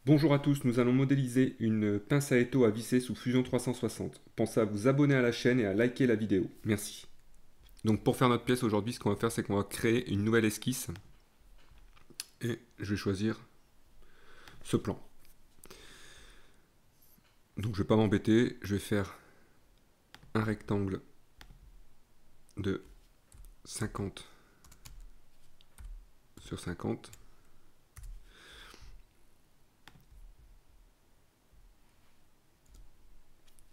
Bonjour à tous, nous allons modéliser une pince à étau à visser sous Fusion 360. Pensez à vous abonner à la chaîne et à liker la vidéo. Merci. Donc pour faire notre pièce aujourd'hui, ce qu'on va faire, c'est qu'on va créer une nouvelle esquisse. Et je vais choisir ce plan. Donc je ne vais pas m'embêter, je vais faire un rectangle de 50 sur 50.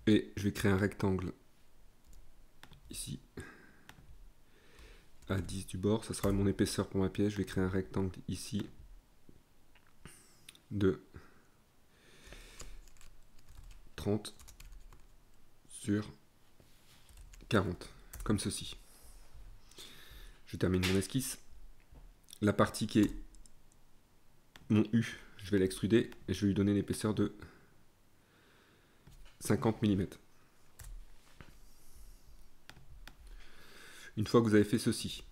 Et je vais créer un rectangle ici à 10 du bord. Ça sera mon épaisseur pour ma pièce. Je vais créer un rectangle ici de 30 sur 40, comme ceci. Je termine mon esquisse. La partie qui est mon U, je vais l'extruder et je vais lui donner une épaisseur de 50 mm. Une fois que vous avez fait ceci,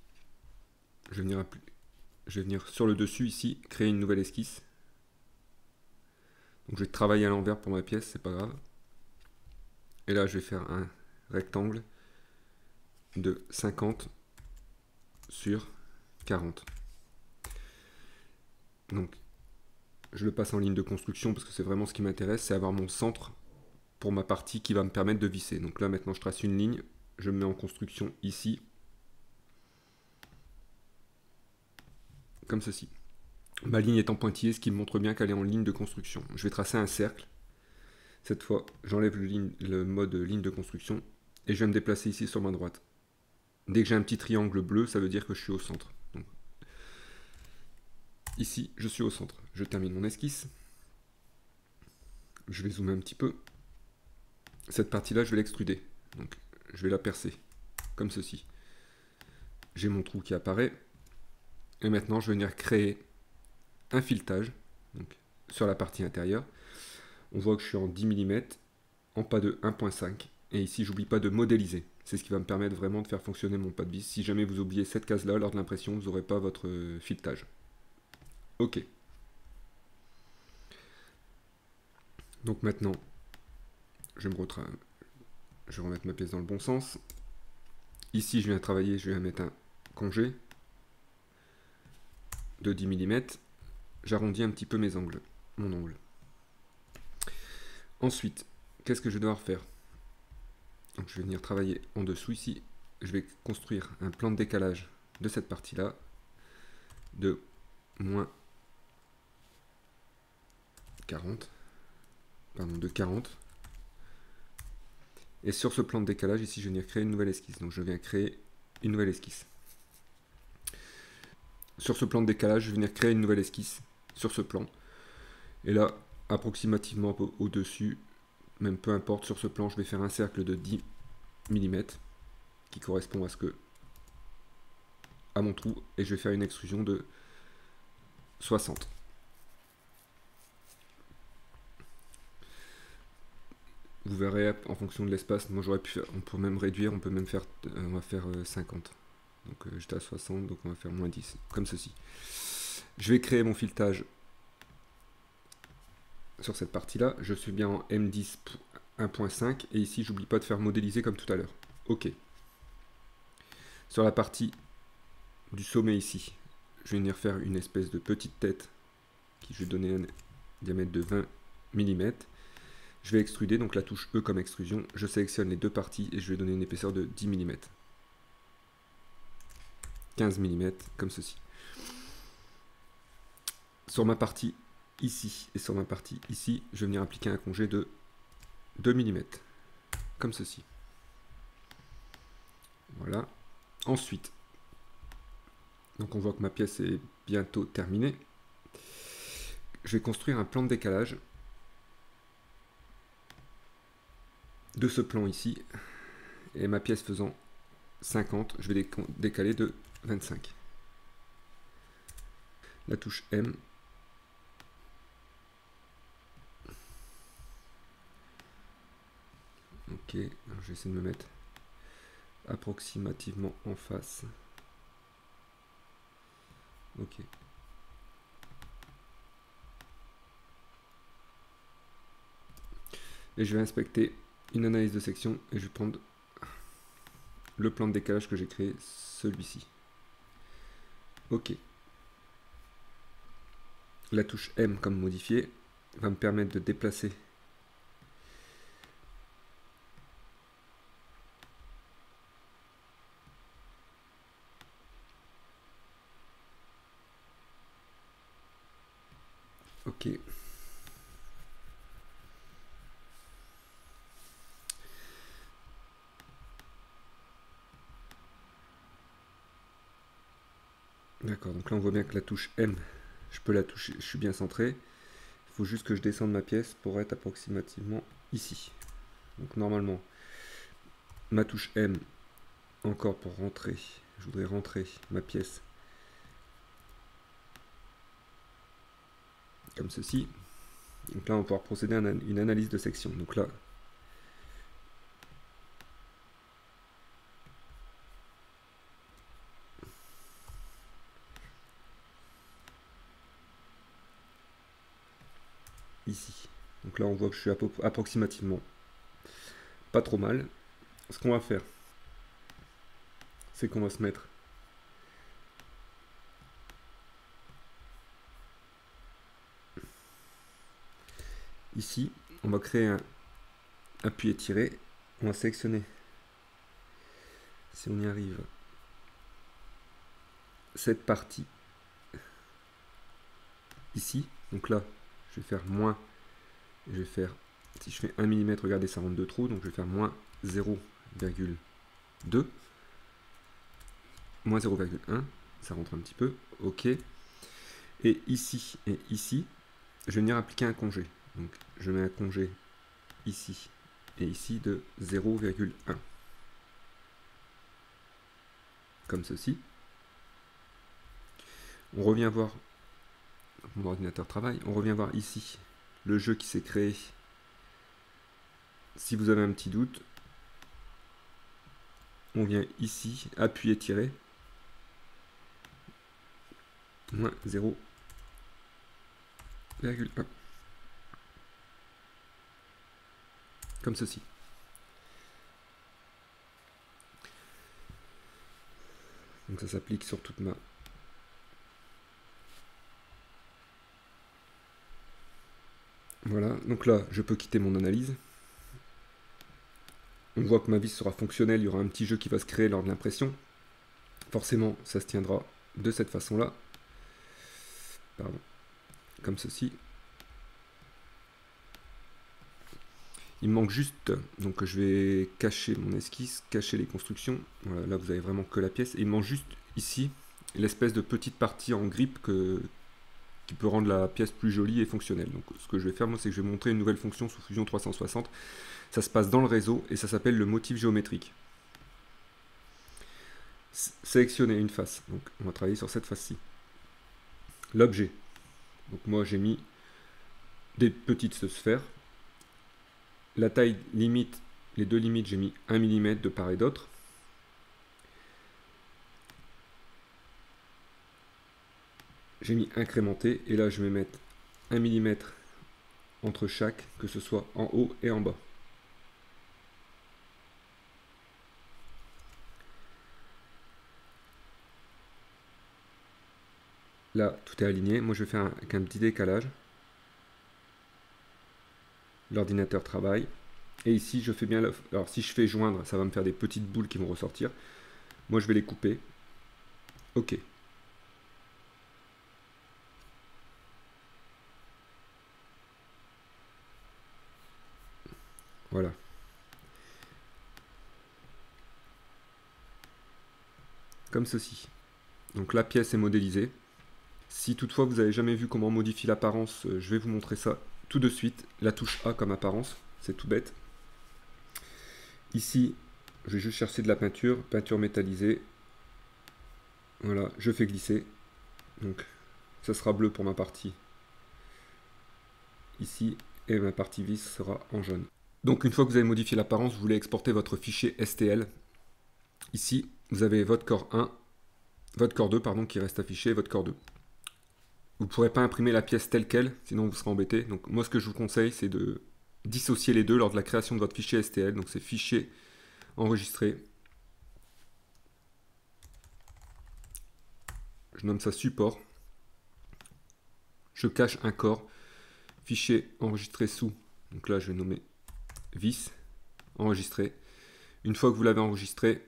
je vais venir sur le dessus ici, créer une nouvelle esquisse. Donc je vais travailler à l'envers pour ma pièce, c'est pas grave. Et là je vais faire un rectangle de 50 sur 40. Donc je le passe en ligne de construction parce que c'est vraiment ce qui m'intéresse, c'est avoir mon centre pour ma partie qui va me permettre de visser. Donc là maintenant je trace une ligne, je me mets en construction ici, comme ceci. Ma ligne est en pointillé, ce qui me montre bien qu'elle est en ligne de construction. Je vais tracer un cercle. Cette fois, j'enlève le mode ligne de construction et je vais me déplacer ici sur ma droite. Dès que j'ai un petit triangle bleu, ça veut dire que je suis au centre. Donc, ici, je suis au centre. Je termine mon esquisse. Je vais zoomer un petit peu. Cette partie-là, je vais l'extruder. Donc, je vais la percer, comme ceci. J'ai mon trou qui apparaît. Et maintenant, je vais venir créer un filetage donc, sur la partie intérieure. On voit que je suis en 10 mm, en pas de 1.5. Et ici, j'oublie pas de modéliser. C'est ce qui va me permettre vraiment de faire fonctionner mon pas de vis. Si jamais vous oubliez cette case-là, lors de l'impression, vous n'aurez pas votre filetage. Ok. Donc maintenant, je vais remettre ma pièce dans le bon sens. Ici, je viens travailler, je viens mettre un congé de 10 mm. J'arrondis un petit peu mes angles, mon angle. Ensuite, qu'est-ce que je vais devoir faire? Donc, je vais venir travailler en dessous ici. Je vais construire un plan de décalage de cette partie-là de moins 40. Pardon, de 40. Et sur ce plan de décalage, ici, je vais venir créer une nouvelle esquisse. Donc, je viens créer une nouvelle esquisse. Sur ce plan de décalage, je vais venir créer une nouvelle esquisse sur ce plan. Et là, approximativement au-dessus, même peu importe, sur ce plan, je vais faire un cercle de 10 mm qui correspond à mon trou. Et je vais faire une extrusion de 60. Vous verrez en fonction de l'espace, moi j'aurais pu faire, on peut même réduire, on peut même faire, on va faire 50. Donc j'étais à 60, donc on va faire moins 10, comme ceci. Je vais créer mon filetage sur cette partie-là. Je suis bien en M10 1.5 et ici j'oublie pas de faire modéliser comme tout à l'heure. Ok. Sur la partie du sommet ici, je vais venir faire une espèce de petite tête qui je vais donner un diamètre de 20 mm. Je vais extruder, donc la touche E comme extrusion. Je sélectionne les deux parties et je vais donner une épaisseur de 10 mm. 15 mm, comme ceci. Sur ma partie ici et sur ma partie ici, je vais venir appliquer un congé de 2 mm, comme ceci. Voilà. Ensuite, donc on voit que ma pièce est bientôt terminée. Je vais construire un plan de décalage de ce plan ici. Et ma pièce faisant 50, je vais décaler de 25. La touche M. Ok, alors je vais essayer de me mettre approximativement en face. Ok. Et je vais inspecter une analyse de section et je vais prendre le plan de décalage que j'ai créé, celui-ci. OK. La touche M comme modifier va me permettre de déplacer OK. D'accord, donc là on voit bien que la touche M, je peux la toucher, je suis bien centré. Il faut juste que je descende ma pièce pour être approximativement ici. Donc normalement, ma touche M, encore pour rentrer, je voudrais rentrer ma pièce comme ceci. Donc là on va pouvoir procéder à une analyse de section. Donc là, ici. Donc là on voit que je suis approximativement pas trop mal. Ce qu'on va faire, c'est qu'on va se mettre ici, on va créer un appui tiré, on va sélectionner, si on y arrive, cette partie ici. Donc là, je vais faire moins, je vais faire, si je fais 1 mm, regardez, ça rentre 2 trous, donc je vais faire moins 0,2, moins 0,1, ça rentre un petit peu, OK. Et ici, je vais venir appliquer un congé. Donc je mets un congé ici et ici de 0,1. Comme ceci. On revient voir mon ordinateur travaille. On revient voir ici le jeu qui s'est créé. Si vous avez un petit doute, on vient ici, appuyer, tirer. Moins 0,1. Comme ceci. Donc ça s'applique sur toute ma... Voilà, donc là, je peux quitter mon analyse. On voit que ma vis sera fonctionnelle, il y aura un petit jeu qui va se créer lors de l'impression. Forcément, ça se tiendra de cette façon-là. Pardon. Comme ceci. Il me manque juste, donc je vais cacher mon esquisse, cacher les constructions. Voilà, là vous avez vraiment que la pièce. Et il me manque juste ici l'espèce de petite partie en grippe qui peut rendre la pièce plus jolie et fonctionnelle. Donc ce que je vais faire moi, c'est que je vais montrer une nouvelle fonction sous Fusion 360. Ça se passe dans le réseau et ça s'appelle le motif géométrique. Sélectionner une face. Donc on va travailler sur cette face-ci. L'objet. Donc moi j'ai mis des petites sphères. La taille limite, les deux limites, j'ai mis 1 mm de part et d'autre. J'ai mis incrémenté et là je vais mettre 1 mm entre chaque, que ce soit en haut et en bas. Là tout est aligné, moi je vais faire avec un petit décalage. L'ordinateur travaille. Et ici je fais bien le... Alors si je fais joindre, ça va me faire des petites boules qui vont ressortir. Moi je vais les couper. OK. Voilà. Comme ceci. Donc la pièce est modélisée. Si toutefois vous n'avez jamais vu comment on modifie l'apparence, je vais vous montrer ça tout de suite. La touche A comme apparence, c'est tout bête. Ici, je vais juste chercher de la peinture, peinture métallisée. Voilà, je fais glisser. Donc ça sera bleu pour ma partie ici et ma partie vis sera en jaune. Donc une fois que vous avez modifié l'apparence, vous voulez exporter votre fichier STL. Ici, vous avez votre corps 1, votre corps 2 pardon, qui reste affiché, votre corps 2. Vous ne pourrez pas imprimer la pièce telle qu'elle, sinon vous serez embêté. Donc moi ce que je vous conseille, c'est de dissocier les deux lors de la création de votre fichier STL. Donc c'est fichier enregistré. Je nomme ça support. Je cache un corps. Fichier enregistré sous. Donc là, je vais nommer vis. Enregistré. Une fois que vous l'avez enregistré,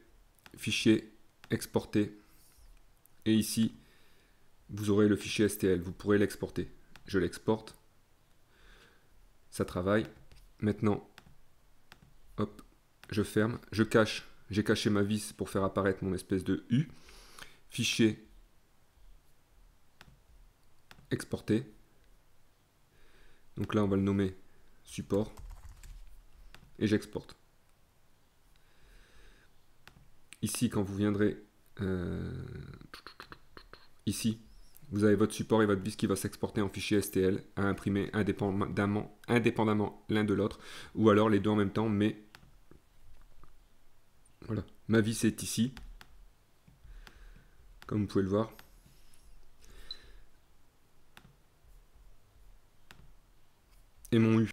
fichier exporté. Et ici, vous aurez le fichier STL. Vous pourrez l'exporter. Je l'exporte. Ça travaille. Maintenant, hop, je ferme. Je cache. J'ai caché ma vis pour faire apparaître mon espèce de U. Fichier exporté. Donc là, on va le nommer support. Et j'exporte. Ici, quand vous viendrez ici, vous avez votre support et votre vis qui va s'exporter en fichier STL à imprimer indépendamment l'un de l'autre, ou alors les deux en même temps, mais voilà. Ma vis est ici, comme vous pouvez le voir. Et mon U.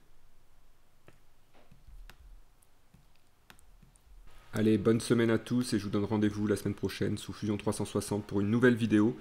Allez, bonne semaine à tous et je vous donne rendez-vous la semaine prochaine sous Fusion 360 pour une nouvelle vidéo.